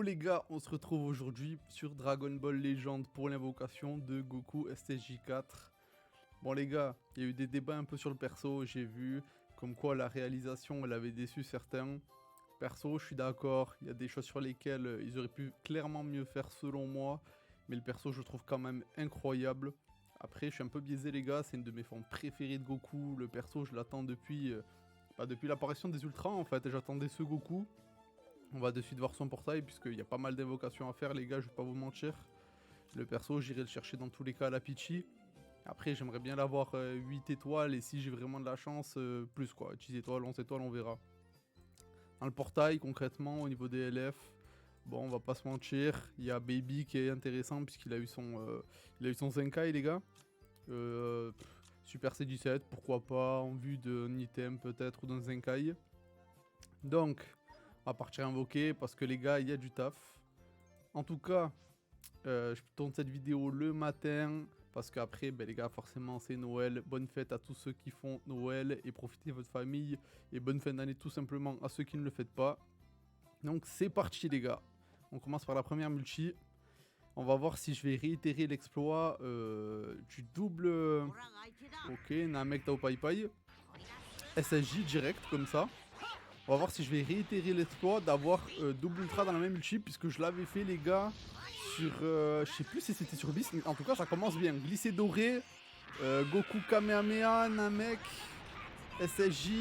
les gars, on se retrouve aujourd'hui sur Dragon Ball Legend pour l'invocation de Goku SSJ4. Bon les gars, il y a eu des débats un peu sur le perso, j'ai vu comme quoi la réalisation elle avait déçu certains. Perso, je suis d'accord, il y a des choses sur lesquelles ils auraient pu clairement mieux faire selon moi, mais le perso je le trouve quand même incroyable. Après je suis un peu biaisé les gars, c'est une de mes formes préférées de Goku, le perso je l'attends depuis, depuis l'apparition des Ultras en fait, j'attendais ce Goku. On va de suite voir son portail puisqu'il y a pas mal d'invocations à faire les gars, je vais pas vous mentir. Le perso j'irai le chercher dans tous les cas à la Pichi. Après j'aimerais bien l'avoir 8 étoiles et si j'ai vraiment de la chance, plus quoi, 10 étoiles, 11 étoiles on verra. Dans le portail concrètement au niveau des LF, bon on va pas se mentir, il y a Baby qui est intéressant puisqu'il a eu son Zenkai les gars. Super C17 pourquoi pas en vue d'un item peut-être ou d'un Zenkai. Donc on va partir invoquer parce que les gars, il y a du taf. En tout cas, je tourne cette vidéo le matin parce qu'après, ben, les gars, forcément, c'est Noël. Bonne fête à tous ceux qui font Noël et profitez de votre famille. Et bonne fin d'année tout simplement à ceux qui ne le font pas. Donc c'est parti les gars. On commence par la première multi. On va voir si je vais réitérer l'exploit du double... Ok, Namek Tao Pai Pai. SSJ direct comme ça. On va voir si je vais réitérer l'exploit d'avoir double ultra dans la même ulti puisque je l'avais fait les gars sur... je sais plus si c'était sur Bis, mais en tout cas ça commence bien. Glissé doré, Goku Kamehameha, Namek, SSJ.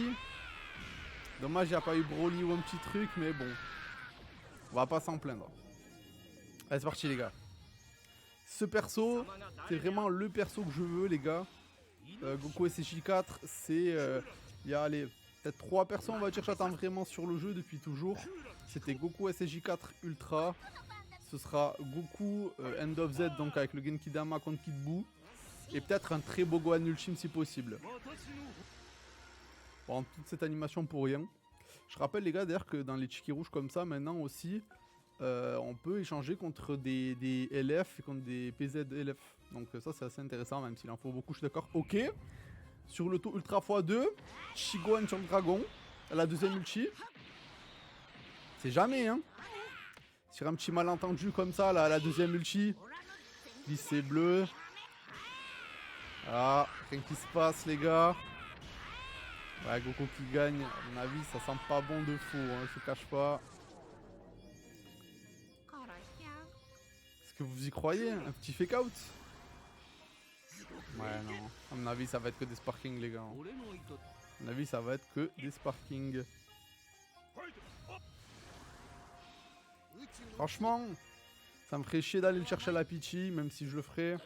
Dommage il n'y a pas eu Broly ou un petit truc mais bon. On va pas s'en plaindre. Allez c'est parti les gars. Ce perso, c'est vraiment le perso que je veux les gars. Goku SSJ4, c'est... il y a les... Peut-être 3 personnes on va dire j'attends vraiment sur le jeu depuis toujours. C'était Goku SSJ4 Ultra. Ce sera Goku End of Z donc avec le Genki Dama contre Kid Buu. Et peut-être un très beau Gohan Ultime si possible. Bon toute cette animation pour rien. Je rappelle les gars d'ailleurs que dans les Chiki rouges comme ça maintenant aussi on peut échanger contre des LF et contre des PZ LF. Donc ça c'est assez intéressant même s'il en faut beaucoup je suis d'accord. Ok. Sur le taux Ultra x2, Shigohan sur le dragon, à la deuxième ulti. C'est jamais, hein. Sur un petit malentendu comme ça, là, à la deuxième ulti. Lycée bleu. Ah, rien qui se passe, les gars. Ouais, Goku qui gagne. À mon avis, ça sent pas bon de fou, hein, je vous cache pas. Est-ce que vous y croyez? Un petit fake out? Ouais, non. À mon avis, ça va être que des sparkings, les gars. À mon avis, ça va être que des sparkings. Franchement, ça me ferait chier d'aller le chercher à la Pichi, même si je le ferais.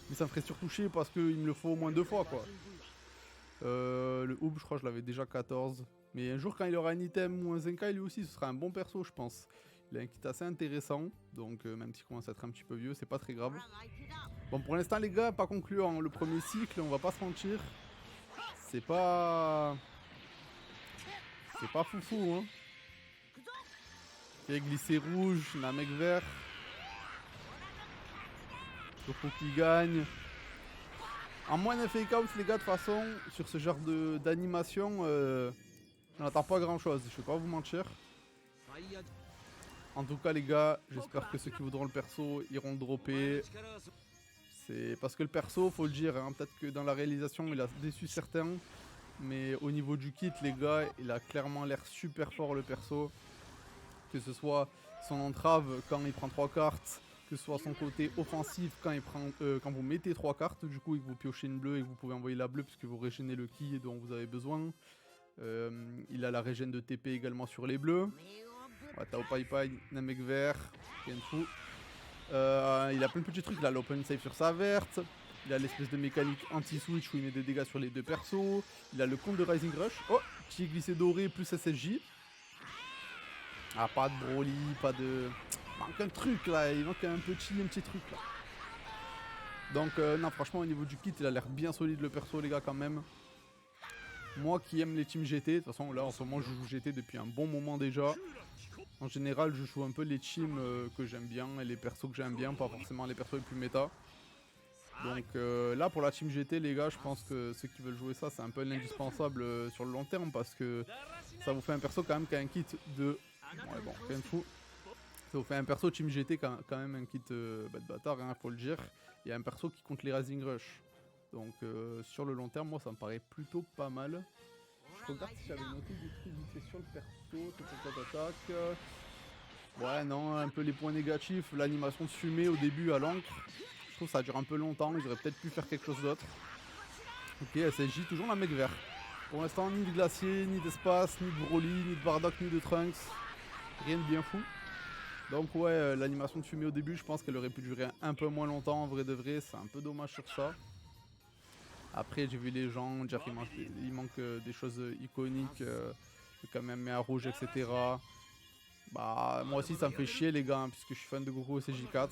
Mais ça me ferait surtout chier parce qu'il me le faut au moins 2 fois, quoi. Le Oob, je crois que je l'avais déjà 14. Mais un jour, quand il aura un item ou un Zenkai, lui aussi, ce sera un bon perso, je pense. Il a un kit assez intéressant, donc même s'il commence à être un petit peu vieux, c'est pas très grave. Bon, pour l'instant, les gars, pas concluant. Le premier cycle, on va pas se mentir. C'est pas... C'est pas foufou, hein. Et glissé rouge, Namek vert. Goku qui gagne. En moins d'un fake out, les gars, de toute façon, sur ce genre d'animation, on n'attend pas grand chose, je vais pas vous mentir. En tout cas, les gars, j'espère que ceux qui voudront le perso iront le dropper. C'est parce que le perso, faut le dire, hein, peut-être que dans la réalisation, il a déçu certains. Mais au niveau du kit, les gars, il a clairement l'air super fort, le perso. Que ce soit son entrave quand il prend 3 cartes, que ce soit son côté offensif quand vous mettez 3 cartes, du coup, et que vous piochez une bleue et que vous pouvez envoyer la bleue puisque vous régénez le ki dont vous avez besoin. Il a la régène de TP également sur les bleus. Ouais, Tao Pai Pai, Namek vert, Kenfu. Il a plein de petits trucs, il a l'open save sur sa verte. Il a l'espèce de mécanique anti-switch où il met des dégâts sur les deux persos. Il a le compte de Rising Rush. Oh, petit glissé doré plus SSJ. Ah, pas de Broly, pas de... Il manque un truc là, il manque un petit truc là. Donc non, franchement au niveau du kit, il a l'air bien solide le perso les gars quand même. Moi qui aime les teams GT, de toute façon là en ce moment je joue GT depuis un bon moment déjà. En général je joue un peu les teams que j'aime bien et les persos que j'aime bien, pas forcément les persos les plus méta. Donc là pour la team GT les gars, je pense que ceux qui veulent jouer ça c'est un peu l'indispensable sur le long terme parce que ça vous fait un perso quand même qui a un kit de... Ouais bon, Kenfu. Ça fait un perso Team GT quand même un kit de bâtard, hein, faut le dire. Il y a un perso qui compte les Rising Rush. Donc sur le long terme, moi ça me paraît plutôt pas mal. Je regarde si j'avais noté des trucs vite fait sur le perso, attaque. Ouais non, un peu les points négatifs, l'animation de fumée au début à l'encre. Je trouve que ça dure un peu longtemps, ils auraient peut-être pu faire quelque chose d'autre. Ok, SSJ, toujours la mec vert. Pour l'instant, ni de glacier, ni d'espace, ni de Broly, ni de Bardock, ni de Trunks. Rien de bien fou. Donc ouais, l'animation de fumée au début, je pense qu'elle aurait pu durer un peu moins longtemps en vrai de vrai. C'est un peu dommage sur ça. Après, j'ai vu les gens dire qu'il manque des choses iconiques, quand même à rouge, etc. Bah, moi aussi, ça me fait chier, les gars, hein, puisque je suis fan de Goku au CJ4.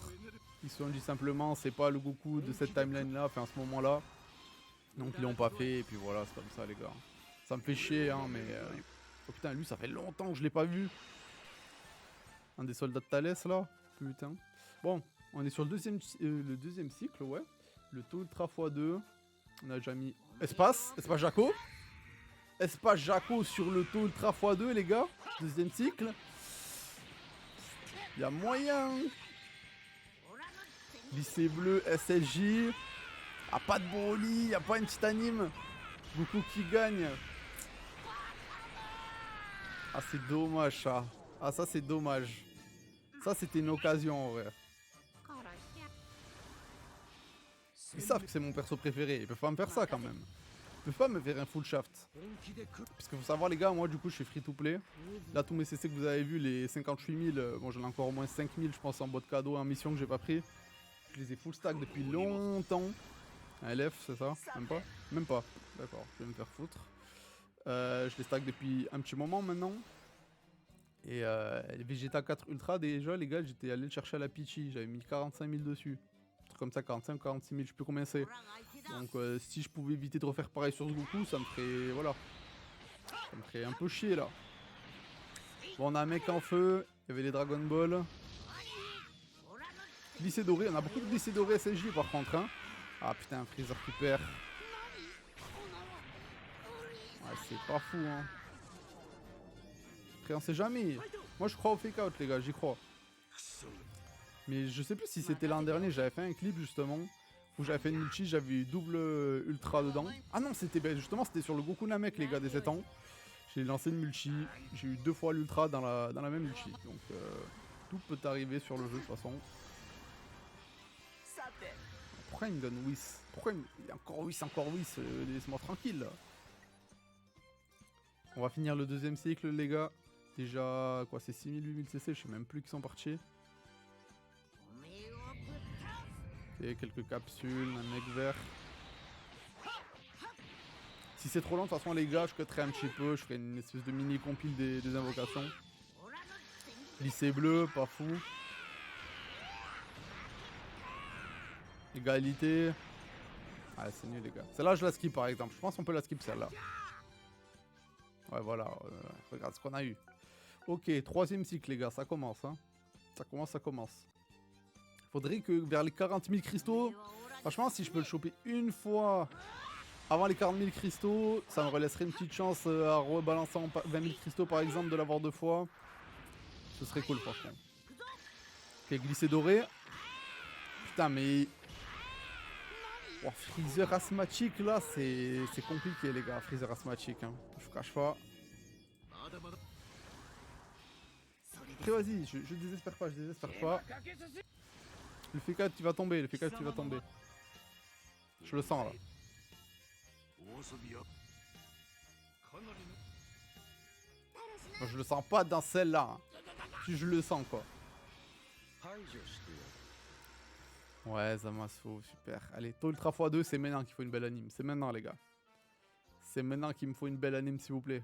Ils se sont dit simplement, c'est pas le Goku de cette timeline-là, enfin, à ce moment-là. Donc, ils l'ont pas fait, et puis voilà, c'est comme ça, les gars. Ça me fait chier, hein, mais. Oh putain, lui, ça fait longtemps que je l'ai pas vu. Un des soldats de Thalès, là. Putain. Bon, on est sur le deuxième cycle, ouais. Le taux ultra x2. On a déjà mis espace Jaco. Espace Jaco sur le taux ultra x2, les gars. Deuxième cycle. Il y a moyen. Lycée bleu, SSJ. Ah, pas de Broly, y a pas une petite anime. Goku qui gagne. Ah, c'est dommage ça. Ah, ça c'est dommage. Ça c'était une occasion en vrai. Ils savent que c'est mon perso préféré. Ils peuvent pas me faire ça quand même. Ils peuvent pas me faire un full shaft. Parce qu'il faut savoir les gars, moi du coup je suis free to play. Là tous mes CC que vous avez vu, les 58 000, bon j'en ai encore au moins 5 000 je pense en boîte cadeau, en mission que j'ai pas pris. Je les ai full stack depuis longtemps. Un LF c'est ça? Même pas? Même pas. D'accord, je vais me faire foutre. Je les stack depuis un petit moment maintenant. Et les Vegeta 4 Ultra déjà les gars, j'étais allé le chercher à la Peachy, j'avais mis 45 000 dessus. Comme ça, 45 46 000, je sais plus combien c'est. Donc si je pouvais éviter de refaire pareil sur ce Goku, ça me ferait, voilà, ça me ferait un peu chier là. Bon, on a un mec en feu, il y avait les Dragon Ball. Lycée doré, on a beaucoup de lycée doré SSJ par contre, hein. Ah putain, Freezer qui perd. Ouais, c'est pas fou, hein. Après, on sait jamais. Moi, je crois au fake out, les gars, j'y crois. Mais je sais plus si c'était l'an dernier, j'avais fait un clip justement où j'avais fait une multi, j'avais eu double ultra dedans. Ah non, c'était justement c'était sur le Goku Namek les gars des 7 ans. J'ai lancé une multi, j'ai eu 2 fois l'ultra dans la même multi. Donc tout peut arriver sur le jeu de toute façon. Pourquoi il me donne Whis? Pourquoi il y a encore Whis, laisse-moi tranquille là. On va finir le deuxième cycle les gars. Déjà quoi, c'est 6000 8000 CC, je sais même plus qui sont partis. Ok, quelques capsules, un mec vert. Si c'est trop long, de toute façon les gars, je cutterai un petit peu, je ferai une espèce de mini compile des invocations. Lycée bleu, pas fou. Égalité. Ah c'est nul les gars. Celle-là je la skip par exemple, je pense qu'on peut la skip celle-là. Ouais voilà, regarde ce qu'on a eu. Ok, troisième cycle les gars, ça commence hein. Ça commence. Faudrait que vers les 40 000 cristaux, franchement si je peux le choper une fois avant les 40 000 cristaux, ça me laisserait une petite chance à rebalancer en 20 000 cristaux par exemple de l'avoir 2 fois. Ce serait cool franchement. Ok, glissé doré. Putain mais... Oh, Freezer asthmatique là, c'est compliqué les gars, Freezer asthmatique hein. Je vous cache pas. Après vas-y, je désespère pas, Le F4 qui va tomber, Je le sens là. Moi, je le sens pas dans celle-là. Hein. Si je le sens quoi. Ouais, Zamasu, super. Allez, taux ultra x2, c'est maintenant qu'il faut une belle anime. C'est maintenant les gars. C'est maintenant qu'il me faut une belle anime s'il vous plaît.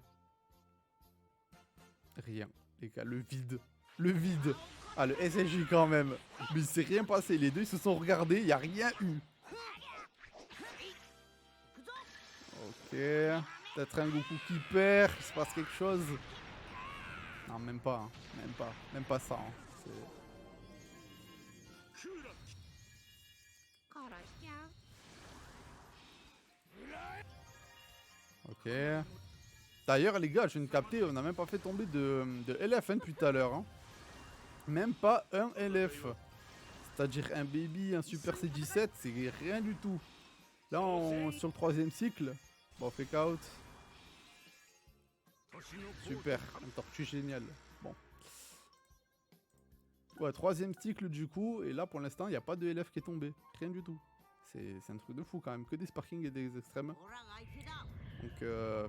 Rien. Les gars, le vide. Le vide. Ah, le SSJ quand même. Mais il s'est rien passé. Les deux, ils se sont regardés. Il n'y a rien eu. Ok. Peut-être un Goku qui perd. Il se passe quelque chose. Non, même pas. Hein. Même pas ça. Hein. Ok. D'ailleurs, les gars, je viens de capter. On n'a même pas fait tomber de LF hein, depuis tout à l'heure. Hein. Même pas un LF. C'est-à-dire un baby, un super C17, c'est rien du tout. Là, sur le troisième cycle, bon, fake out. Super, un tortue génial. Bon. Ouais, troisième cycle du coup, et là pour l'instant, il n'y a pas de LF qui est tombé. Rien du tout. C'est un truc de fou quand même, que des sparkings et des extrêmes. Donc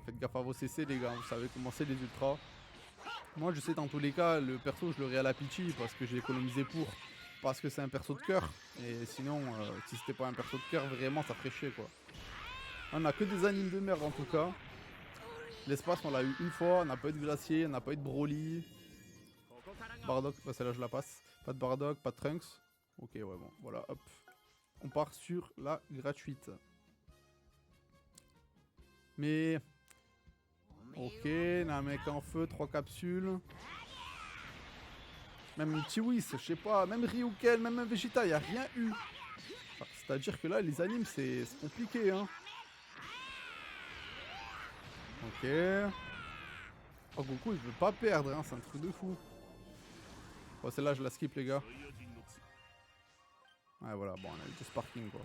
faites gaffe à vos CC les gars, vous savez comment c'est les ultras. Moi je sais dans tous les cas, le perso je l'aurais à la Pichi parce que j'ai économisé pour. Parce que c'est un perso de cœur. Et sinon, si c'était pas un perso de cœur, vraiment ça ferait chier quoi. On a que des animes de merde en tout cas. L'espace on l'a eu une fois, on n'a pas eu de glacier, on n'a pas eu de Broly. Bardock, bah celle-là je la passe. Pas de Bardock, pas de Trunks. Ok ouais bon, voilà hop. On part sur la gratuite. Mais... Ok, Namek en feu, 3 capsules. Même Tiwis, je sais pas, même Ryuken, même un Vegeta, y a rien eu. Enfin, c'est-à-dire que là, les animes, c'est compliqué, hein. Ok. Oh, Goku, il veut pas perdre, hein, c'est un truc de fou. Bon, celle-là, je la skip, les gars. Ouais, voilà, bon, on a eu deux sparking, quoi.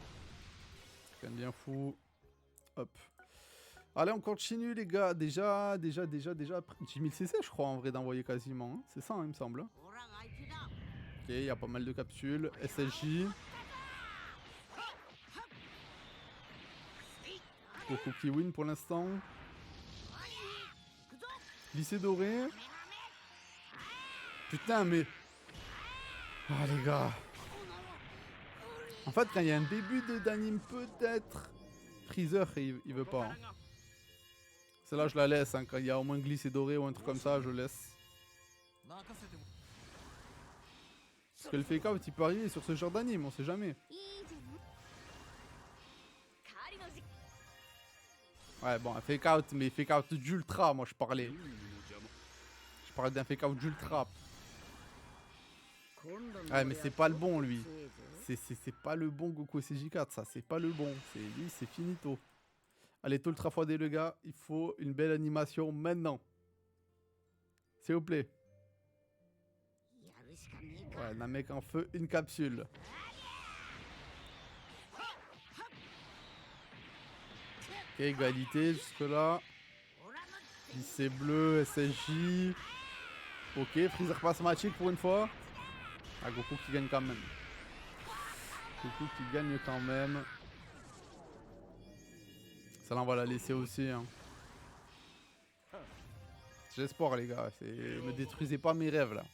C'est quand même bien fou. Hop. Allez, on continue, les gars. Déjà. 10 000 CC, je crois, en vrai, d'envoyer quasiment. Hein. C'est ça, hein, il me semble. Ok, il y a pas mal de capsules. SSJ. Goku qui win pour l'instant. Lycée doré. Putain, mais... Ah, les gars. En fait, quand il y a un début d'anime, peut-être... Freezer, il veut pas. Hein. Celle-là, je la laisse. Hein. Quand il y a au moins glissé doré ou un truc comme ça, je laisse. Parce que le fake out, il peut arriver sur ce genre d'anime, on sait jamais. Ouais, bon, un fake out, mais fake out d'ultra, moi je parlais. Je parlais d'un fake out d'ultra. Ouais, mais c'est pas le bon, lui. C'est pas le bon Goku SJ4, ça. C'est pas le bon. Lui, c'est finito. Allez, tout ultra x les gars. Il faut une belle animation maintenant. S'il vous plaît. Ouais, Namek en feu, une capsule. Ok, égalité jusque-là. Lycée bleu, SSJ. Ok, Freezer passe magic pour une fois. Ah, Goku qui gagne quand même. Goku qui gagne quand même. Celle-là, on va la laisser aussi. Hein. J'ai espoir, les gars. Me détruisez pas mes rêves, là.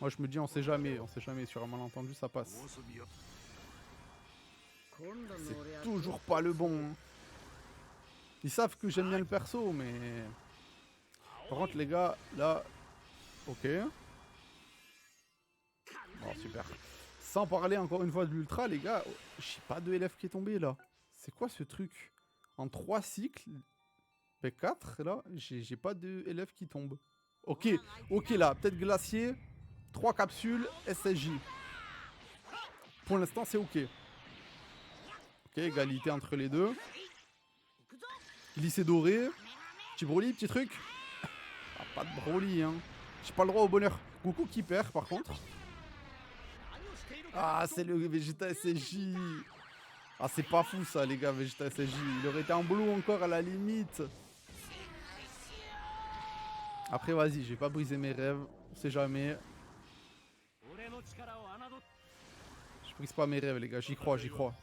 Moi, je me dis, on sait jamais. On sait jamais. Sur un malentendu, ça passe. C'est toujours pas le bon. Hein. Ils savent que j'aime bien le perso, mais... Par contre, les gars, là... Ok. Bon, super. Sans parler encore une fois de l'ultra, les gars, j'ai pas de LF qui est tombé, là. C'est quoi ce truc? En 3 cycles, P4, là, j'ai pas de LF qui tombe. Ok, ok, là, peut-être glacier, 3 capsules, SSJ. Pour l'instant, c'est ok. Ok, égalité entre les deux. Lycée doré. Petit Broly, petit truc. Ah, pas de Broly, hein. J'ai pas le droit au bonheur. Goku qui perd, par contre. Ah, c'est le Vegeta SSJ. Ah, c'est pas fou, ça, les gars, Vegeta SSJ. Il aurait été en blue encore, à la limite. Après, vas-y, je vais pas briser mes rêves. On sait jamais. Je brise pas mes rêves, les gars. J'y crois, j'y crois.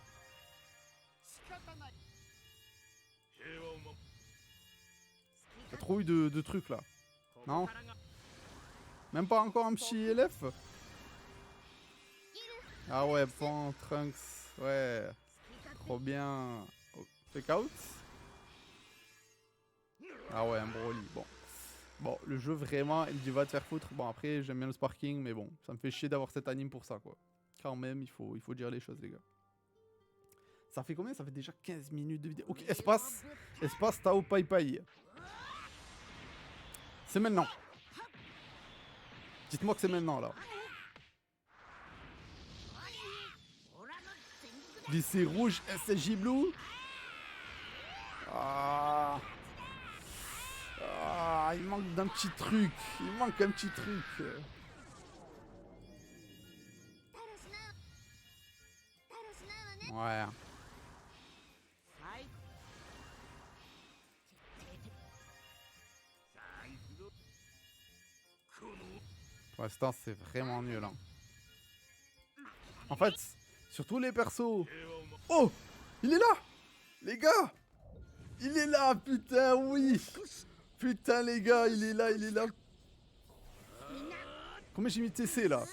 T'as trop eu de trucs, là. Non? Même pas encore un petit LF? Ah ouais, Pan, Trunks. Ouais. Trop bien. Oh, fake out? Ah ouais, un Broly. Bon. Bon, le jeu vraiment, il va te faire foutre. Bon, après, j'aime bien le sparking, mais bon, ça me fait chier d'avoir cet anime pour ça, quoi. Quand même, il faut dire les choses, les gars. Ça fait combien? Ça fait déjà 15 minutes de vidéo. Ok, espace. Espace, Tao Pai Pai. C'est maintenant. Dites-moi que c'est maintenant, là. Lycée rouge, SSJ Blue. Ah. Ah. Ah, il manque d'un petit truc. Il manque un petit truc. Ouais. Pour l'instant, c'est vraiment nul. Hein. En fait, sur tous les persos... Oh! Il est là! Les gars! Il est là, putain, oui! Putain, les gars, il est là, il est là. Combien j'ai mis TC, là?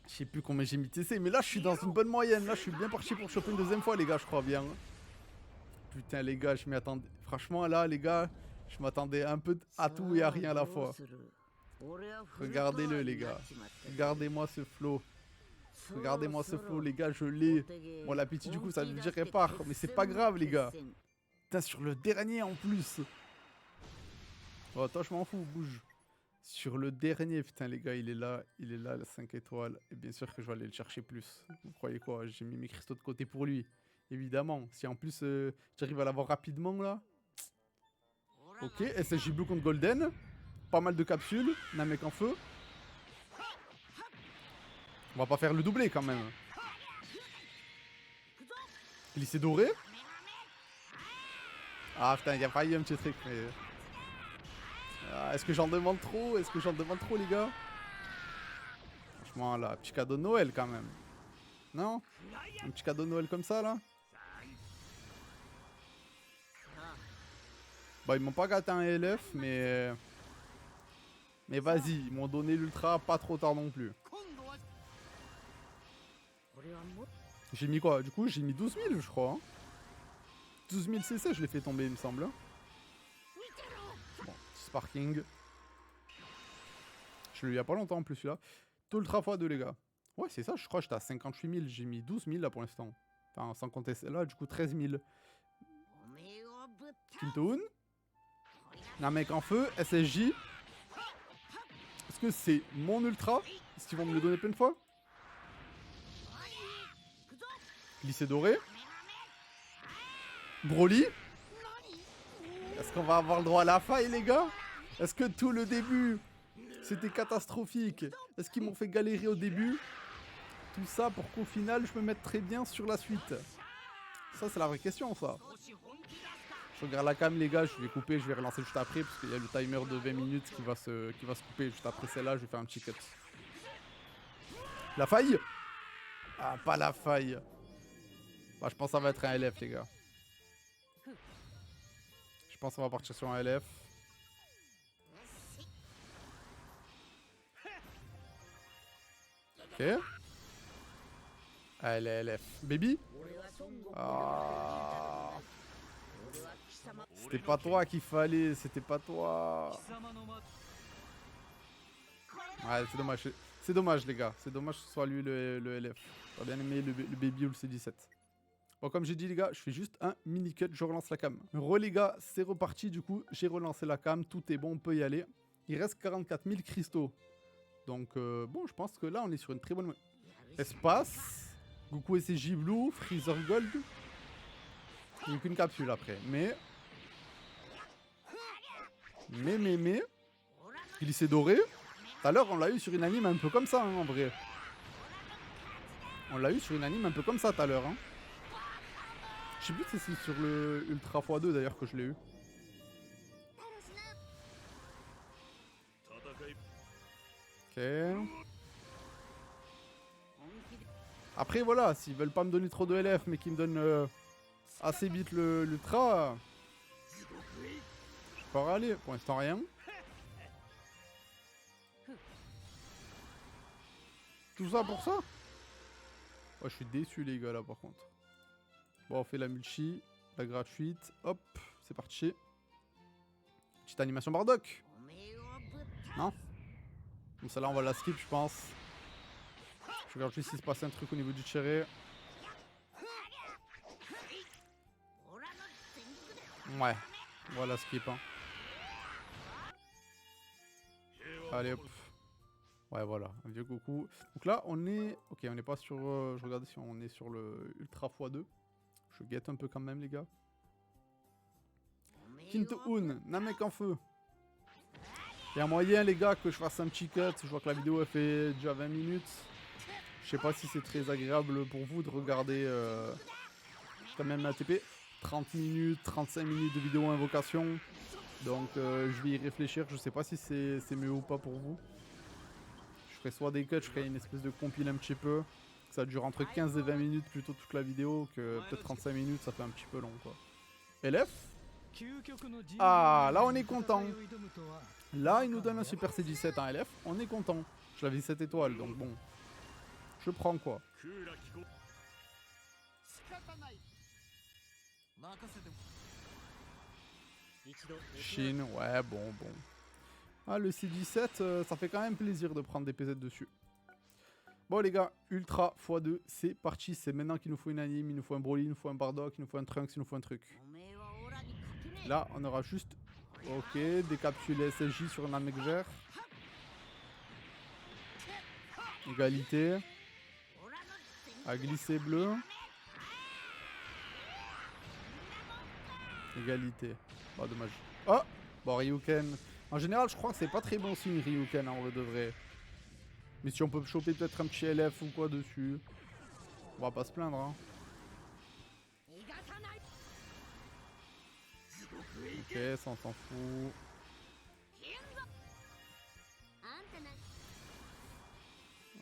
Je sais plus combien j'ai mis TC, mais là, je suis dans une bonne moyenne. Là, je suis bien parti pour choper une deuxième fois, les gars, je crois bien. Putain, les gars, je m'y attendais... Franchement, là, les gars, je m'attendais un peu à tout et à rien à la fois. Regardez-le, les gars. Regardez-moi ce flow. Regardez-moi ce flow, les gars, je l'ai. Bon, la petite, du coup, ça veut dire répare. Mais c'est pas grave, les gars. Putain, sur le dernier, en plus. Oh, toi, je m'en fous, bouge. Sur le dernier, putain, les gars, il est là, la 5 étoiles. Et bien sûr que je vais aller le chercher plus. Vous croyez quoi? J'ai mis mes cristaux de côté pour lui. Évidemment. Si en plus, j'arrive à l'avoir rapidement, là. Ok, SSJ Blue contre Golden. Pas mal de capsules. Namek en feu. On va pas faire le doublé, quand même. Glissé doré. Ah, putain, il y a failli un petit truc, mais... Ah, est-ce que j'en demande trop? Est-ce que j'en demande trop, les gars? Franchement, là, petit cadeau de Noël, quand même. Non? Un petit cadeau de Noël comme ça, là? Bah, ils m'ont pas gâté un LF, mais... Mais vas-y, ils m'ont donné l'ultra pas trop tard non plus. J'ai mis quoi? Du coup, j'ai mis 12 000, je crois. Hein. 12 000 CC, je l'ai fait tomber, il me semble. Bon, Sparking. Je l'ai eu il y a pas longtemps en plus, celui-là. Tout ultra x2, les gars. Ouais, c'est ça, je crois que j'étais à 58 000. J'ai mis 12 000 là pour l'instant. Enfin, sans compter celle-là, du coup, 13 000. Kintoon. Namek en feu. SSJ. Est-ce que c'est mon ultra? Est-ce qu'ils vont me le donner plein de fois? Glissé doré. Broly. Est-ce qu'on va avoir le droit à la faille, les gars? Est-ce que tout le début, c'était catastrophique? Est-ce qu'ils m'ont fait galérer au début? Tout ça pour qu'au final, je me mette très bien sur la suite. Ça, c'est la vraie question, ça. Je regarde la cam, les gars, je vais couper, je vais relancer juste après, parce qu'il y a le timer de 20 minutes qui va se couper juste après celle-là, je vais faire un petit cut. La faille? Ah, pas la faille. Bah, je pense que ça va être un LF, les gars. Je pense qu'on va partir sur un LF. Ok. Allez, LF. Baby? Ah. C'était pas toi qu'il fallait, c'était pas toi. Ouais, c'est dommage. C'est dommage, les gars. C'est dommage que ce soit lui le LF. J'aurais bien aimé le Baby ou le C17. Bon, comme j'ai dit, les gars, je fais juste un mini cut, je relance la cam. Les gars, c'est reparti. Du coup, j'ai relancé la cam. Tout est bon, on peut y aller. Il reste 44 000 cristaux. Donc, bon, je pense que là, on est sur une très bonne... Espace. Goku SSJ Blue, Freezer Gold. Il n'y a qu'une capsule après. Mais... Glissé doré. Tout à l'heure, on l'a eu sur une anime un peu comme ça, hein, en vrai. On l'a eu sur une anime un peu comme ça tout à l'heure. Hein. Je sais plus si c'est sur le Ultra x2 d'ailleurs que je l'ai eu. Ok. Après, voilà, s'ils veulent pas me donner trop de LF, mais qu'ils me donnent assez vite l'Ultra, je peux râler. Pour l'instant, rien. Tout ça pour ça? Ouais, je suis déçu, les gars, là, par contre. Bon, on fait la multi, la gratuite. Hop, c'est parti. Petite animation Bardock. Non? Donc celle-là, on va la skip, je pense. Je regarde juste s'il se passe un truc au niveau du tiré. Ouais, on va la skip. Hein. Allez, hop. Ouais, voilà, un vieux Goku. Donc là, on est... Ok, on n'est pas sur... je regarde si on est sur le Ultra x2. Je guette un peu quand même, les gars. Kintoon, Namek en feu. Il y a moyen les gars que je fasse un petit cut. Je vois que la vidéo elle fait déjà 20 minutes. Je sais pas si c'est très agréable pour vous de regarder quand même ATP. 30 minutes, 35 minutes de vidéo invocation. Donc je vais y réfléchir. Je sais pas si c'est mieux ou pas pour vous. Je ferai soit des cuts, je ferai une espèce de compile un petit peu. Ça dure entre 15 et 20 minutes plutôt toute la vidéo que peut-être 35 minutes, ça fait un petit peu long quoi. LF. Ah, là on est content. Là il nous donne un Super C17 en LF, on est content. Je l'avais 7 étoiles donc bon. Je prends quoi. Chine, ouais bon. Ah le C17, ça fait quand même plaisir de prendre des PZ dessus. Bon les gars, Ultra x2, c'est parti, c'est maintenant qu'il nous faut une anime, il nous faut un Broly, il nous faut un Bardock, il nous faut un Trunks, il nous faut un truc. Là, on aura juste, ok, des capsules SSJ sur un mec vert. Égalité. À glisser bleu. Égalité. Oh dommage. Oh, bon Ryuken. En général, je crois que c'est pas très bon signe Ryuken en vrai de vrai. Mais si on peut choper peut-être un petit LF ou quoi dessus, on va pas se plaindre hein. Ok, ça on s'en fout.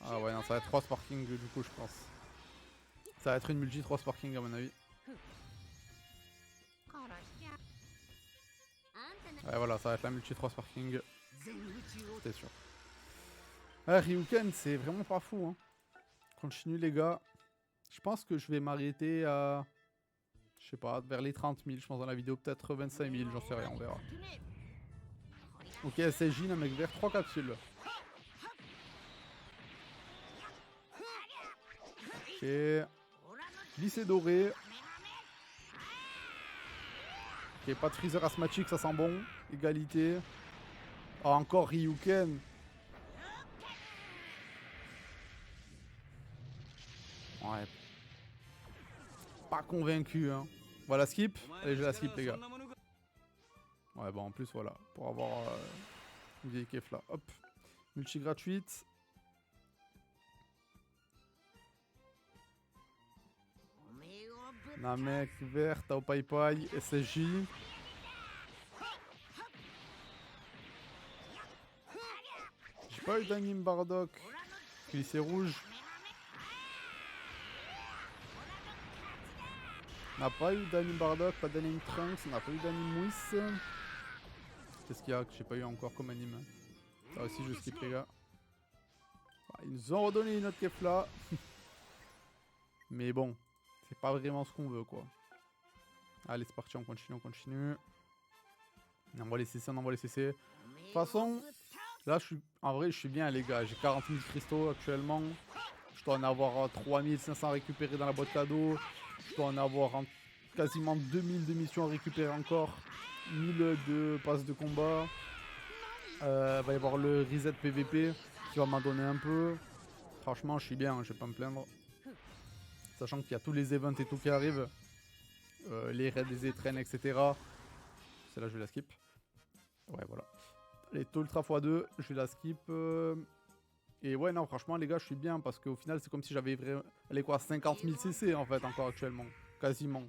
Ah ouais non, ça va être 3 sparking du coup je pense. Ça va être une multi 3 sparking à mon avis. Ouais voilà, ça va être la multi 3 sparking. C'était sûr. Ah, Ryuken c'est vraiment pas fou hein. Continue les gars. Je pense que je vais m'arrêter à... Je sais pas, vers les 30 000 je pense dans la vidéo. Peut-être 25 000, j'en sais rien, on verra. Ok, SSJ, un mec vert, 3 capsules. Ok. Lycée doré. Ok, pas de freezer asthmatique, ça sent bon. Égalité. Oh, encore Ryuken. Ouais. Pas convaincu, hein. Voilà, skip. Allez, je la skip, les gars. Ouais, bon, en plus, voilà. Pour avoir une vieille kef là. Hop. Multi gratuite. Namek vert, Tao Pai Pai, SSJ. J'ai pas eu d'anime Bardock. Lycée rouge. On n'a pas eu d'anime Bardock, pas d'anime Trunks, on n'a pas eu d'anime Whis. Qu'est-ce qu'il y a que j'ai pas eu encore comme anime? Ça aussi je skip les gars. Ah, ils nous ont redonné une autre kef là. Mais bon, c'est pas vraiment ce qu'on veut quoi. Allez c'est parti, on continue. On envoie les CC, on envoie les CC. De toute façon, là je suis... En vrai je suis bien les gars, j'ai 40 000 cristaux actuellement. Je dois en avoir 3500 récupérés dans la boîte cadeau. Je dois en avoir quasiment 2000 de missions à récupérer encore. 1000 de passes de combat. Va y avoir le reset PVP qui va m'en donner un peu. Franchement, je suis bien, je vais pas me plaindre. Sachant qu'il y a tous les events et tout qui arrivent. Les raids des étrennes, etc. Celle-là, je vais la skip. Ouais, voilà. Les taux ultra x2, je vais la skip. Et ouais, non, franchement, les gars, je suis bien parce qu'au final, c'est comme si j'avais allez quoi, 50 000 CC en fait, encore actuellement. Quasiment.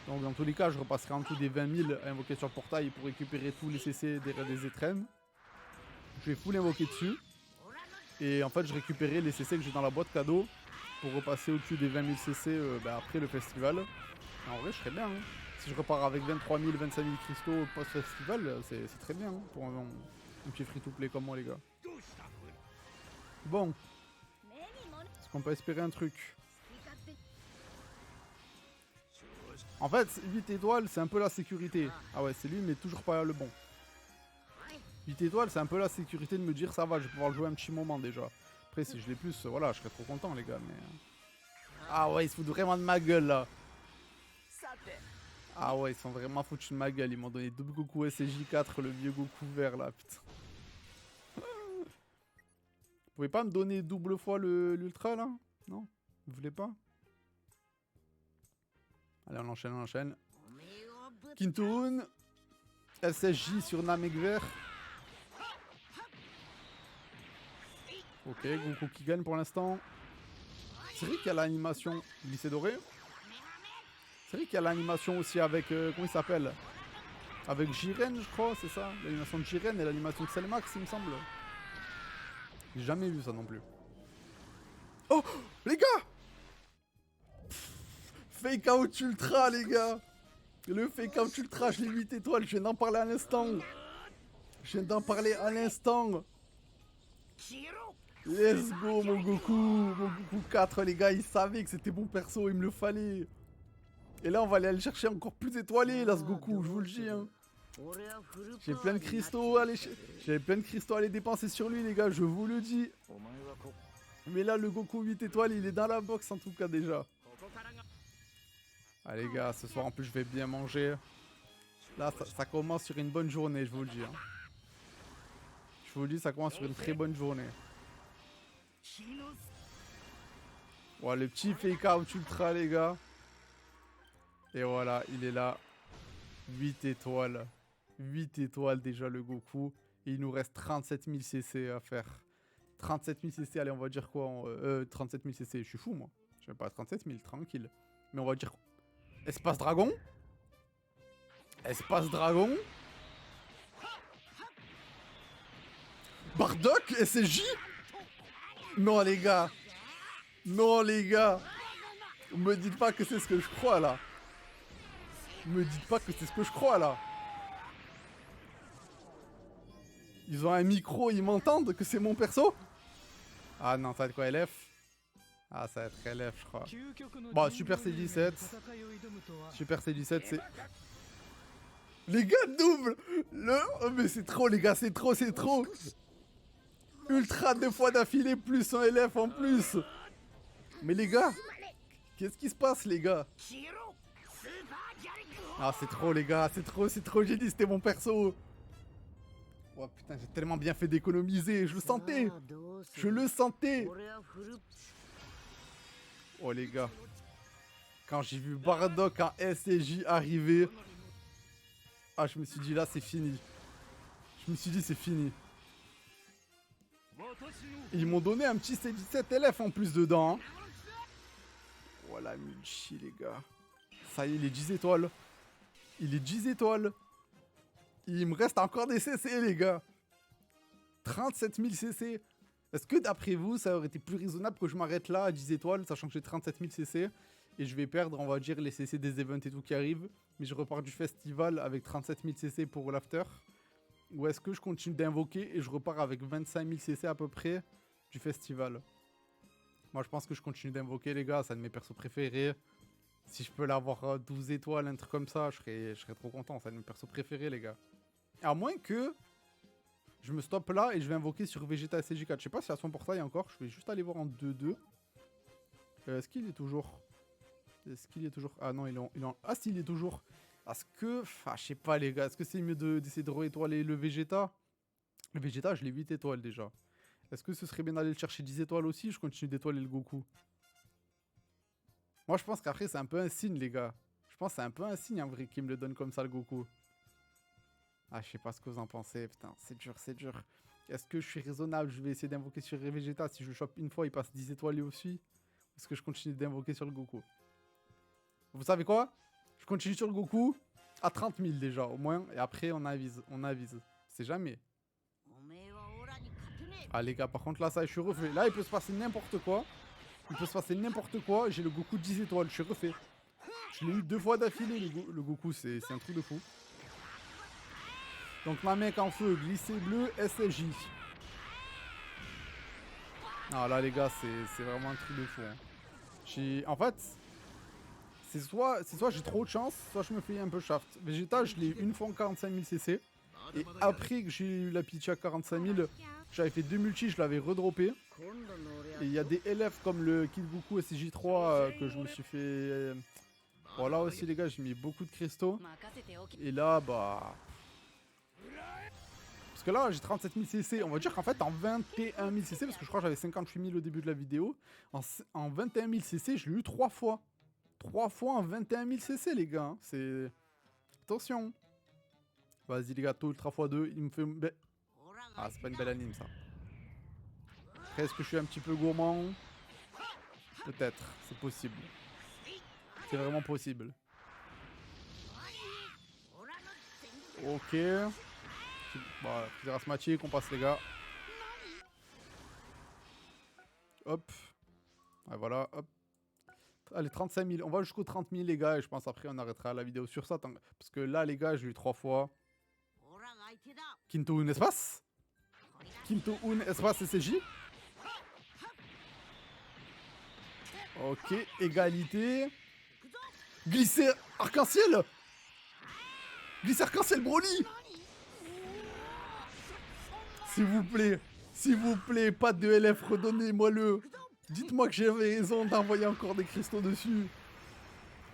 Donc, dans tous les cas, je repasserai en dessous des 20 000 à invoquer sur le portail pour récupérer tous les CC des étrennes. Je vais full invoquer dessus. Et en fait, je récupérerai les CC que j'ai dans la boîte cadeau pour repasser au-dessus des 20 000 CC après le festival. Et en vrai, je serais bien. Hein. Si je repars avec 23 000, 25 000 cristaux post-festival, c'est très bien hein, pour un petit free-to-play comme moi, les gars. Bon. Est-ce qu'on peut espérer un truc? En fait, 8 étoiles, c'est un peu la sécurité. Ah ouais, c'est lui, mais toujours pas le bon. 8 étoiles, c'est un peu la sécurité de me dire ça va, je vais pouvoir le jouer un petit moment déjà. Après, si je l'ai plus, voilà, je serais trop content, les gars. Mais... Ah ouais, ils se foutent vraiment de ma gueule là. Ah ouais, ils sont vraiment foutus de ma gueule. Ils m'ont donné double Goku SJ4, le vieux Goku vert là, putain. Vous pouvez pas me donner double fois l'ultra là? Non? Vous voulez pas? Allez, on enchaîne. Kintoon. SSJ sur Namek vert. Ok, Goku qui gagne pour l'instant. C'est vrai qu'il y a l'animation lycée doré. C'est vrai qu'il y a l'animation aussi avec... comment il s'appelle? Avec Jiren, je crois, c'est ça? L'animation de Jiren et l'animation de Cellmax, il me semble. J'ai jamais vu ça non plus. Oh, les gars! Fake out ultra, les gars! Le fake out ultra, je l'ai 8 étoiles, je viens d'en parler à l'instant. Je viens d'en parler à l'instant. Let's go, mon Goku. Mon Goku 4, les gars, il savait que c'était bon perso, il me le fallait. Et là, on va aller le chercher encore plus étoilé, là, ce Goku, je vous le dis. Hein. J'ai plein de cristaux, j'avais plein de cristaux à aller dépenser sur lui, les gars, je vous le dis. Mais là, le Goku 8 étoiles, il est dans la box en tout cas déjà. Ah, les gars, ce soir, en plus, je vais bien manger. Là, ça commence sur une bonne journée, je vous le dis. Hein. Je vous le dis, ça commence sur une très bonne journée. Ouais, le petit fake out ultra, les gars. Et voilà, il est là. 8 étoiles. 8 étoiles déjà, le Goku. Et il nous reste 37 000 CC à faire. 37 000 CC, allez, on va dire quoi 37 000 CC, je suis fou, moi. Je vais pas 37 000, tranquille. Mais on va dire... Espace dragon. Espace dragon. Bardock, SSJ. Non, les gars. Non, les gars. Me dites pas que c'est ce que je crois, là. Me dites pas que c'est ce que je crois, là. Ils ont un micro, ils m'entendent que c'est mon perso. Ah non, ça va être quoi, LF? Ah, ça va être LF, je crois. Bon, Super C17. Super C17, c'est... Les gars, double. Oh, mais c'est trop, les gars, c'est trop, c'est trop. Ultra 2 fois d'affilée, plus un LF en plus. Mais les gars, qu'est-ce qui se passe, les gars? Ah, c'est trop, les gars, c'est trop, j'ai dit, c'était mon perso. Oh putain, j'ai tellement bien fait d'économiser, je le sentais. Je le sentais. Oh, les gars. Quand j'ai vu Bardock en SJ arriver... Ah, je me suis dit, là, c'est fini. Je me suis dit, c'est fini. Et ils m'ont donné un petit C17 LF en plus dedans. Hein. Voilà, Mulchi, les gars. Ça y est, il est 10 étoiles. Il est 10 étoiles. Il me reste encore des CC, les gars. 37 000 CC. Est-ce que d'après vous, ça aurait été plus raisonnable que je m'arrête là à 10 étoiles, sachant que j'ai 37 000 CC et je vais perdre, on va dire, les CC des events et tout qui arrivent, mais je repars du festival avec 37 000 CC pour l'after? Ou est-ce que je continue d'invoquer et je repars avec 25 000 CC à peu près du festival? Moi, je pense que je continue d'invoquer, les gars, c'est un de mes persos préférés. Si je peux l'avoir 12 étoiles, un truc comme ça, je serais trop content. C'est un de mes persos préférés, les gars. À moins que je me stoppe là et je vais invoquer sur Vegeta SJ4. Je sais pas si à son portail encore. Je vais juste aller voir en 2-2. Est-ce qu'il est toujours... Est-ce qu'il est toujours... Ah non, il est en... Ah si, il est toujours... Est-ce que... Enfin, je sais pas, les gars. Est-ce que c'est mieux d'essayer de re-étoiler le Vegeta? Le Vegeta, je l'ai 8 étoiles déjà. Est-ce que ce serait bien d'aller le chercher 10 étoiles aussi? Je continue d'étoiler le Goku. Moi, je pense qu'après, c'est un peu un signe, les gars. Je pense que c'est un peu un signe, en vrai, qui me le donne comme ça, le Goku. Ah, je sais pas ce que vous en pensez. Putain, c'est dur, c'est dur. Est-ce que je suis raisonnable? Je vais essayer d'invoquer sur Vegeta. Si je le chope une fois, il passe 10 étoiles lui aussi. Est-ce que je continue d'invoquer sur le Goku? Vous savez quoi? Je continue sur le Goku à 30 000 déjà, au moins. Et après, on avise. On avise. C'est jamais. Ah, les gars, par contre, là, ça, je suis refait. Là, il peut se passer n'importe quoi. Il peut se passer n'importe quoi. J'ai le Goku 10 étoiles. Je suis refait. Je l'ai eu 2 fois d'affilée, le Goku. C'est un truc de fou. Donc, ma mec en feu, glissé bleu, SSJ. Ah, là, les gars, c'est vraiment un truc de fou. Hein. En fait, c'est soit j'ai trop de chance, soit je me fais un peu shaft. Vegeta, je l'ai eu une fois en 45 000 CC. Et après que j'ai eu la Picha 45 000, j'avais fait 2 multis, je l'avais redroppé. Et il y a des LF comme le Kid Goku SJ3 que je me suis fait... Voilà aussi, les gars, j'ai mis beaucoup de cristaux. Et là, bah... Parce que là, j'ai 37 000 CC. On va dire qu'en fait, en 21 000 CC, parce que je crois que j'avais 58 000 au début de la vidéo, en 21 000 CC, je l'ai eu 3 fois. 3 fois en 21 000 CC, les gars. Hein. C'est... Attention. Vas-y, les gars, taux ultra x2. Il me fait... Ah, c'est pas une belle anime, ça. Après, est-ce que je suis un petit peu gourmand? Peut-être, c'est possible. C'est vraiment possible. Ok. Bon, prise asthmatique, on passe les gars. Hop. Ouais, voilà, hop. Allez, 35 000. On va jusqu'aux 30 000 les gars. Et je pense après on arrêtera la vidéo sur ça. Parce que là les gars, j'ai eu 3 fois. Quinto un espace. Quinto un espace SCJ. Ok, égalité. Glisser arc-en-ciel. Glisser arc-en-ciel Broly. S'il vous plaît, pas de LF, redonnez-moi-le. Dites-moi que j'ai raison d'envoyer encore des cristaux dessus.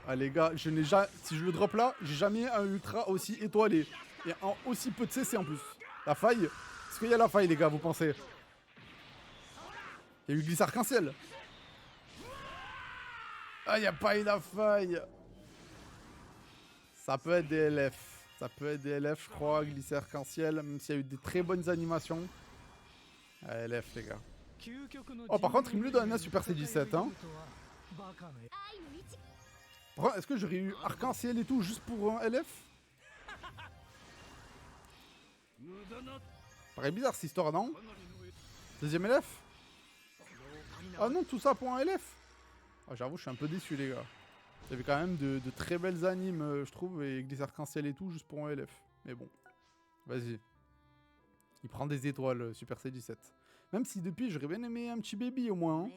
Ah les gars, je n'ai jamais... Si je le drop là, j'ai jamais un ultra aussi étoilé. Et en aussi peu de CC en plus. La faille. Est-ce qu'il y a la faille les gars, vous pensez? Il y a eu glisse arc-en-ciel. Ah, il n'y a pas eu la faille. Ça peut être des LF. Ça peut être des LF, je crois, glisser arc-en-ciel. Même s'il y a eu des très bonnes animations. Ah, LF les gars. Oh, par contre, il me le donne un Super C17, hein. Est-ce que j'aurais eu arc-en-ciel et tout juste pour un LF? Paraît bizarre cette histoire, non? Deuxième LF? Ah non, tout ça pour un LF? Ah, j'avoue, je suis un peu déçu, les gars. Il y avait quand même de très belles animes, je trouve, et glisse arc-en-ciel et tout, juste pour un LF. Mais bon, vas-y. Il prend des étoiles, Super C17. Même si depuis, j'aurais bien aimé un petit baby au moins. Hein.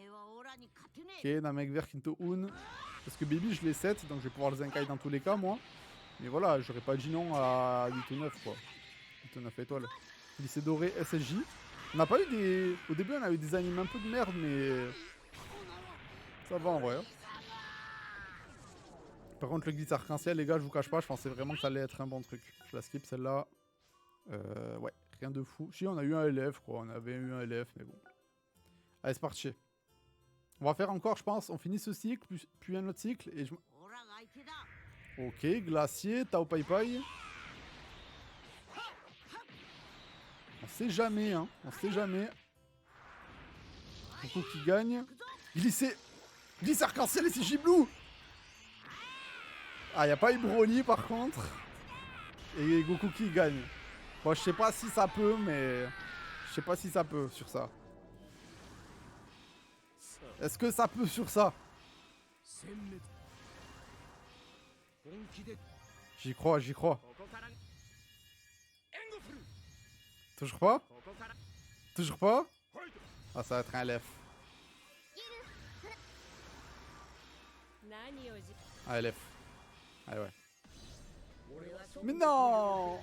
Ok, Namek vert Quinto un. Parce que baby, je l'ai 7, donc je vais pouvoir le Zenkai dans tous les cas, moi. Mais voilà, j'aurais pas dit non à 8 ou 9, quoi. 8 ou 9 étoiles. Lycée doré, SSJ. On n'a pas eu des... Au début, on a eu des animes un peu de merde, mais... Ça va en vrai. Hein. Par contre, le glisse arc-en-ciel, les gars, je vous cache pas, je pensais vraiment que ça allait être un bon truc. Je la skip, celle-là. Ouais, rien de fou. Si, on a eu un LF, quoi. On avait eu un LF, mais bon. Allez, c'est parti. On va faire encore, je pense. On finit ce cycle, puis un autre cycle. Et je... Ok, glacier, Tao Pai Pai. On sait jamais, hein. On sait jamais. Goku qui gagne. Glisser. Glisse arc-en-ciel et c'est J-Blue. Ah, y a pas eu Broly par contre. Et Goku qui gagne. Bon, je sais pas si ça peut, mais... Je sais pas si ça peut sur ça. Est-ce que ça peut sur ça? J'y crois, j'y crois. Toujours pas? Toujours pas? Ah, ça va être un LF. Ah, LF. Ah ouais. Mais non!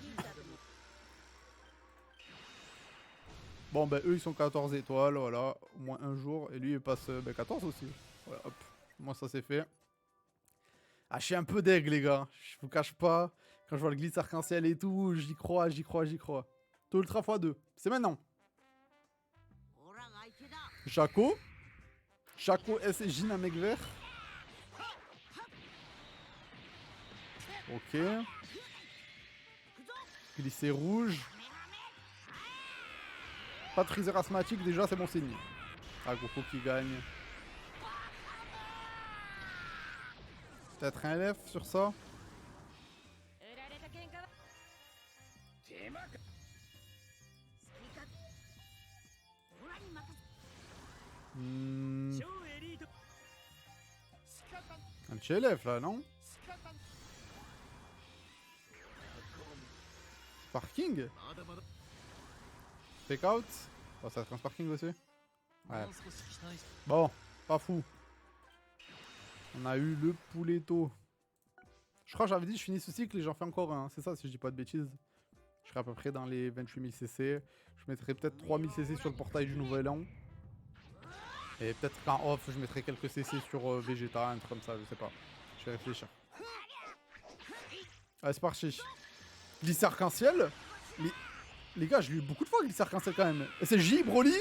Bon, ben eux ils sont 14 étoiles, voilà. Au moins un jour. Et lui il passe 14 aussi. Voilà, hop. Moi ça c'est fait. Ah, je suis un peu deg, les gars. Je vous cache pas. Quand je vois le glisse arc-en-ciel et tout, j'y crois, j'y crois, j'y crois. Tout ultra x2. C'est maintenant. Jaco. Jaco SJ Namek vert. Ok. Glisser rouge. Pas de freezer asthmatique, déjà c'est bon signe. Ah, Goku qui gagne. Peut-être un LF sur ça. Un petit LF là, non? Sparking? Fake out? Oh, ça va être un sparking aussi? Ouais. Bon, pas fou. On a eu le pouletto. Je crois que j'avais dit je finis ce cycle et j'en fais encore un. C'est ça si je dis pas de bêtises. Je serai à peu près dans les 28 000 CC. Je mettrai peut-être 3 000 CC sur le portail du nouvel an. Et peut-être qu'en off je mettrai quelques CC sur Vegeta, un truc comme ça, je sais pas. Je vais réfléchir. Allez, c'est parti. Glisser arc-en-ciel. Les gars, je l'ai eu beaucoup de fois glisser arc-en-ciel quand même. SSJ, Broly.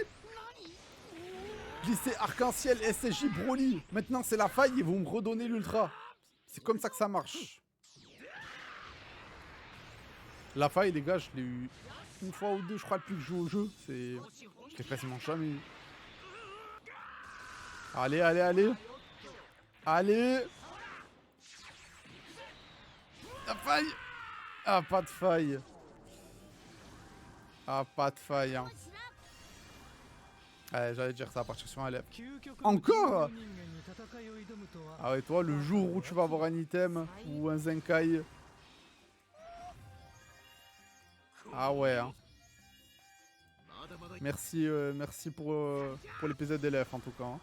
Glisser arc-en-ciel, SSJ, Broly. Maintenant c'est la faille et vous me redonnez l'ultra. C'est comme ça que ça marche. La faille, les gars, je l'ai eu une fois ou deux, je crois, depuis que je joue au jeu. Je l'ai quasiment jamais eu. Allez, allez, allez. Allez. La faille. Ah, pas de faille. Ah, pas de faille, hein. Ouais, j'allais dire ça à partir sur un lèvre. Encore? Ah ouais, toi, le jour où tu vas avoir un item ou un Zenkai. Ah ouais, hein. Merci, merci pour l'épisode d'élève en tout cas. Hein.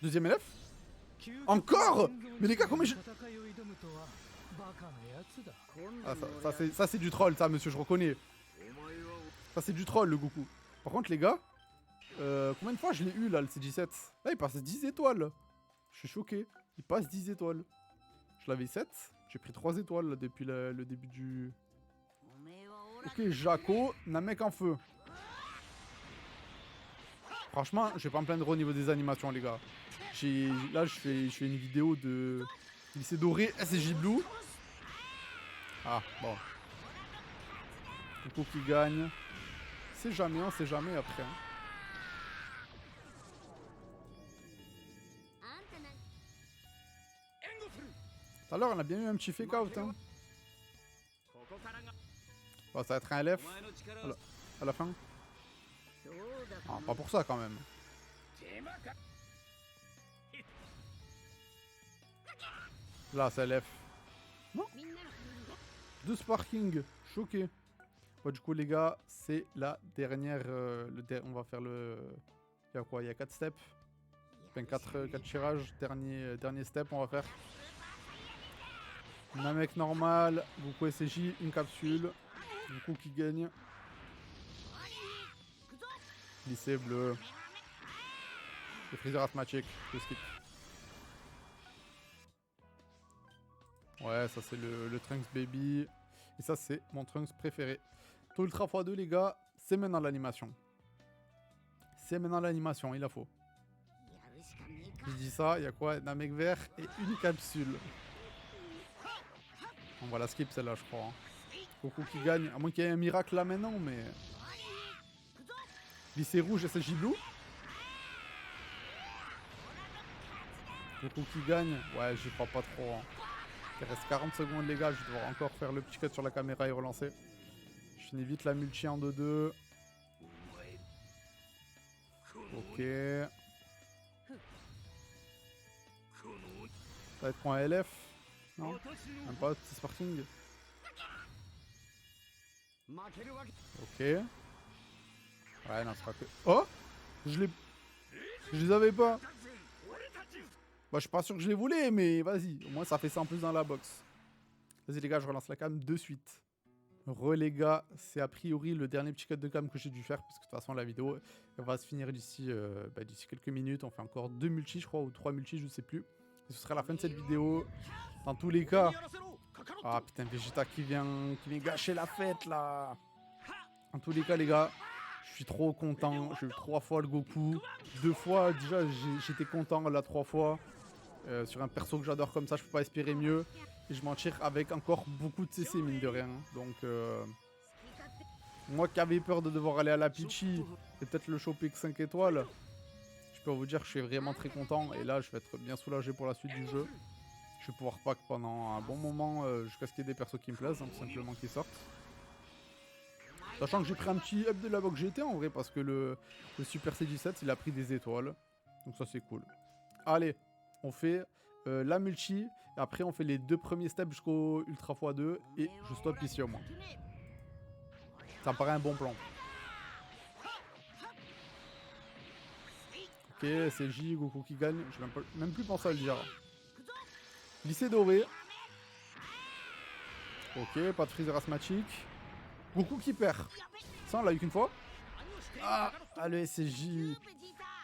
Deuxième élève? Encore? Mais les gars, comment je... Ah, ça c'est du troll, ça, monsieur, je reconnais. Ça, c'est du troll, le Goku. Par contre, les gars, combien de fois je l'ai eu, là, le CJ7? Là, il passe 10 étoiles. Je suis choqué. Il passe 10 étoiles. Je l'avais 7. J'ai pris 3 étoiles, là, depuis le début du... Ok, Jaco, Namek en feu. Franchement, je vais pas me plaindre au niveau des animations, les gars. Là, je fais une vidéo de lycée doré SSJ Blue. Ah, bon. Goku qui gagne. C'est jamais, on sait jamais après. Hein. Tout à l'heure, on a bien eu un petit fake out. Hein. Bon, ça va être un LF à la fin. Ah, pas pour ça quand même. Là, c'est LF. Non. Deux sparking. Choqué. Bon, du coup, les gars, c'est la dernière. On va faire le. Il y a quoi? Il y a 4 steps. Enfin, 4 tirages. Dernier step, on va faire. Namek normal. Goku SJ, une capsule. Goku qui gagne. Lycée bleu. Et Freezer asthmatique. Je skip. Ouais, ça c'est le Trunks Baby. Et ça c'est mon Trunks préféré. Tout Ultra x2 les gars, c'est maintenant l'animation. C'est maintenant l'animation, il la faut. Je dis ça, il y a quoi? Namek vert et une capsule. On va la skip celle-là je crois. Hein. Goku qui gagne, à moins qu'il y ait un miracle là maintenant, mais... Lycée rouge SSJ Blue. Goku qui gagne, ouais j'y crois pas trop. Hein. Il reste 40 secondes les gars, je vais devoir encore faire le petit cut sur la caméra et relancer. Je finis vite la multi en 2-2. Ok. Ça va être pour un LF. Non, même pas, c'est Sparking. Ok. Ouais, non, c'est pas que... Oh! Je les avais pas. Bah, je suis pas sûr que je les voulais, mais vas-y. Au moins, ça fait ça en plus dans la box. Vas-y, les gars, je relance la cam de suite. Les gars, c'est a priori le dernier petit cut de cam que j'ai dû faire, parce que de toute façon, la vidéo elle va se finir d'ici quelques minutes. On fait encore 2 multis, je crois, ou 3 multis, je sais plus. Et ce sera la fin de cette vidéo. Dans tous les cas... Ah, putain, Vegeta qui vient gâcher la fête, là. Dans tous les cas, les gars... Je suis trop content, j'ai eu 3 fois le Goku, 2 fois déjà j'étais content la 3 fois. Sur un perso que j'adore comme ça, je peux pas espérer mieux. Et je m'en tire avec encore beaucoup de CC mine de rien. Donc moi qui avais peur de devoir aller à la Pichi et peut-être le choper que 5 étoiles, je peux vous dire que je suis vraiment très content. Et là je vais être bien soulagé pour la suite du jeu. Je vais pouvoir pack pendant un bon moment jusqu'à ce qu'il y ait des persos qui me plaisent, hein, tout simplement qui sortent. Sachant que j'ai pris un petit up de là-bas que j'étais en vrai, parce que le Super CJ7 il a pris des étoiles. Donc ça c'est cool. Allez, on fait la multi, et après on fait les 2 premiers steps jusqu'au Ultra x2, et je stop ici au moins. Ça me paraît un bon plan. Ok, c'est J, Goku qui gagne, je n'ai même plus pensé à le dire. Lycée doré. Ok, pas de Freezer asthmatique. Goku qui perd. Ça, on l'a eu qu'une fois. Ah, le SSJ.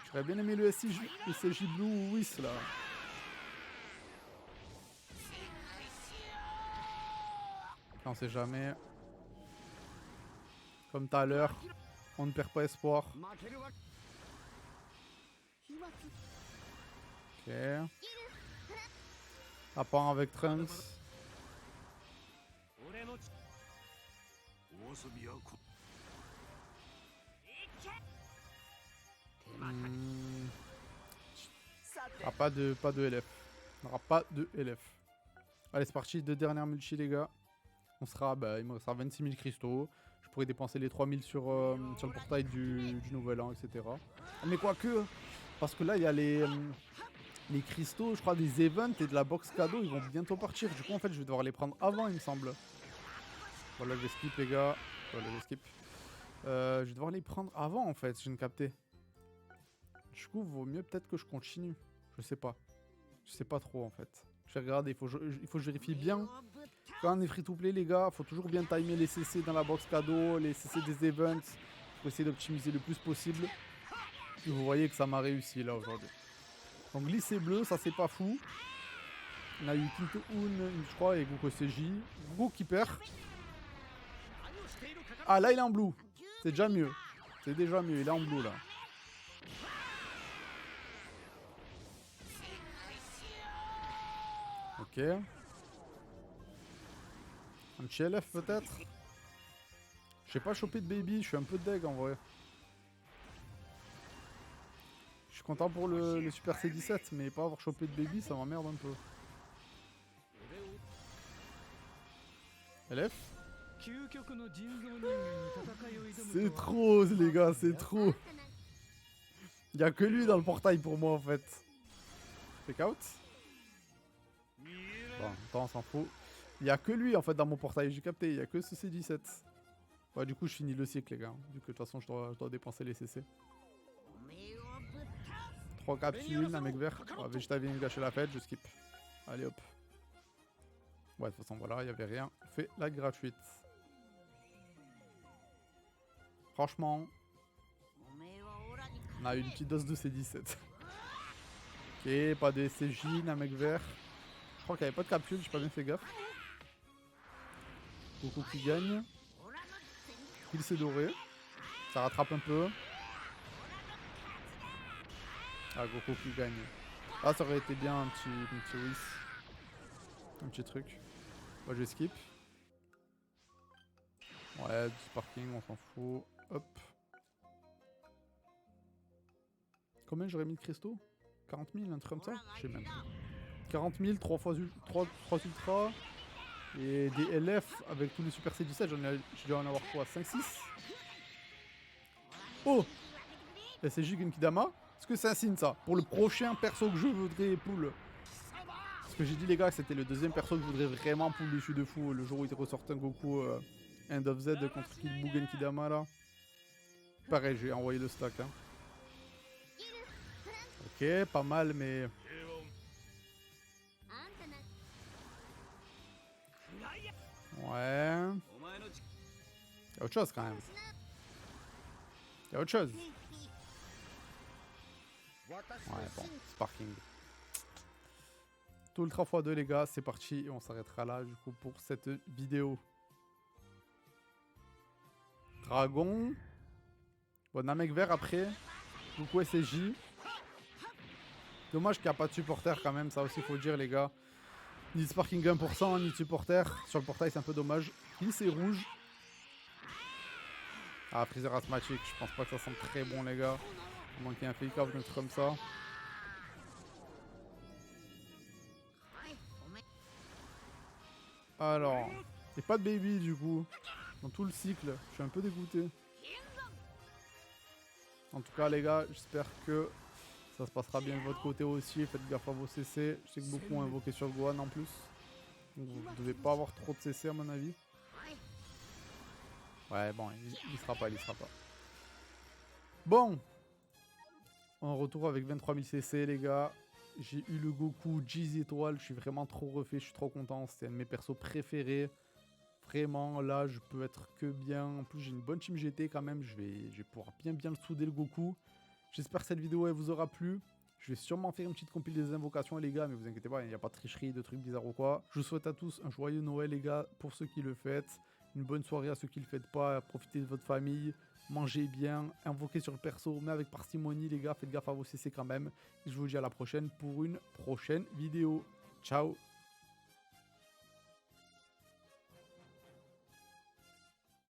J'aurais bien aimé le SSJ Blue Whis là. On sait jamais. Comme tout à l'heure, on ne perd pas espoir. Ok. À part avec Trunks. Ah, pas de LF. On n'aura pas de LF. Allez, c'est parti. 2 dernières multi, les gars. On sera, bah, il me restera 26 000 cristaux. Je pourrais dépenser les 3 000 sur le portail du nouvel an, etc. Mais quoique, parce que là, il y a les cristaux, je crois, des events et de la box cadeau, ils vont bientôt partir. Du coup, en fait, je vais devoir les prendre avant, il me semble. Voilà, je vais skip, les gars. Voilà, je skip. Je vais devoir les prendre avant, en fait, je viens de capter. Du coup, vaut mieux peut-être que je continue. Je sais pas. Je sais pas trop, en fait. Je vais regarder, il faut que je vérifie bien. Quand on est free-to-play, les gars, faut toujours bien timer les CC dans la box cadeau, les CC des events, pour essayer d'optimiser le plus possible. Et vous voyez que ça m'a réussi, là, aujourd'hui. Donc, lycée bleu, ça, c'est pas fou. On a eu Kinto-un, je crois, et Goku SJ. Goku qui perd. Ah, là, il est en blue. C'est déjà mieux. C'est déjà mieux, il est en blue, là. Ok. Un petit LF peut-être. Je sais pas choper de baby, je suis un peu deg en vrai. Je suis content pour le Super C17, mais pas avoir chopé de baby, ça m'emmerde un peu. LF. C'est trop les gars, c'est trop. Y'a que lui dans le portail pour moi en fait. Fake out. Bon, attends, on s'en fout. Y'a que lui en fait dans mon portail, j'ai capté, y'a que ce C17. Ouais, du coup je finis le cycle les gars, vu que de toute façon je dois dépenser les CC. 3 capsules, un mec vert. Oh, Vegeta vient me gâcher la fête, je skip. Allez hop. Ouais, de toute façon voilà, il y avait rien. Fait la gratuite. Franchement, on a eu une petite dose de C17. Ok, pas de SCJ, un mec vert. Je crois qu'il n'y avait pas de capsule, j'ai pas bien fait gaffe. Goku qui gagne. Il s'est doré. Ça rattrape un peu. Ah, Goku qui gagne. Ah, ça aurait été bien un petit whiz. Un petit truc. Moi, je vais skip. Ouais, du sparking, on s'en fout. Hop. Combien j'aurais mis de cristaux? 40 000, un truc comme ça? Je sais même pas. 40 000, 3 ultras. Et des LF avec tous les Super C17, je dois en avoir quoi? 5-6? Oh! SCJ Genkidama? Est-ce que c'est un signe ça? Pour le prochain perso que je voudrais pull. Parce que j'ai dit les gars que c'était le deuxième perso que je voudrais vraiment pull dessus de fou. Le jour où il ressortait un Goku End of Z contre Kid Buu Genkidama là. Pareil, j'ai envoyé le stack. Hein. Ok, pas mal mais... Ouais. Y'a autre chose quand même. Y'a autre chose. Ouais, bon, Sparking. Tout Ultra x2 les gars, c'est parti. Et on s'arrêtera là du coup pour cette vidéo. Dragon. Bon, un mec vert après. Goku SSJ. Dommage qu'il n'y a pas de supporter quand même, ça aussi faut le dire les gars. Ni de Sparking 1%, ni de supporter. Sur le portail c'est un peu dommage. Il c'est rouge. Ah, Freezer asthmatique, je pense pas que ça sent très bon les gars. À moins qu'il y ait un fake out ou un truc comme ça. Alors, et pas de baby du coup. Dans tout le cycle, je suis un peu dégoûté. En tout cas les gars, j'espère que ça se passera bien de votre côté aussi. Faites gaffe à vos CC. Je sais que beaucoup ont invoqué sur Gohan en plus. Donc vous ne devez pas avoir trop de CC à mon avis. Ouais bon, il sera pas, il sera pas. Bon. En retour avec 23 000 CC les gars. J'ai eu le Goku 10 étoiles. Je suis vraiment trop refait, je suis trop content. C'était un de mes persos préférés. Vraiment, là, je peux être que bien. En plus, j'ai une bonne team GT quand même. Je vais pouvoir bien le souder le Goku. J'espère que cette vidéo, elle vous aura plu. Je vais sûrement faire une petite compile des invocations, les gars. Mais vous inquiétez pas, il n'y a pas de tricherie, de trucs bizarres ou quoi. Je vous souhaite à tous un joyeux Noël, les gars, pour ceux qui le fêtent. Une bonne soirée à ceux qui le fêtent pas. Profitez de votre famille. Mangez bien. Invoquez sur le perso, mais avec parcimonie, les gars. Faites gaffe à vos CC quand même. Et je vous dis à la prochaine pour une prochaine vidéo. Ciao!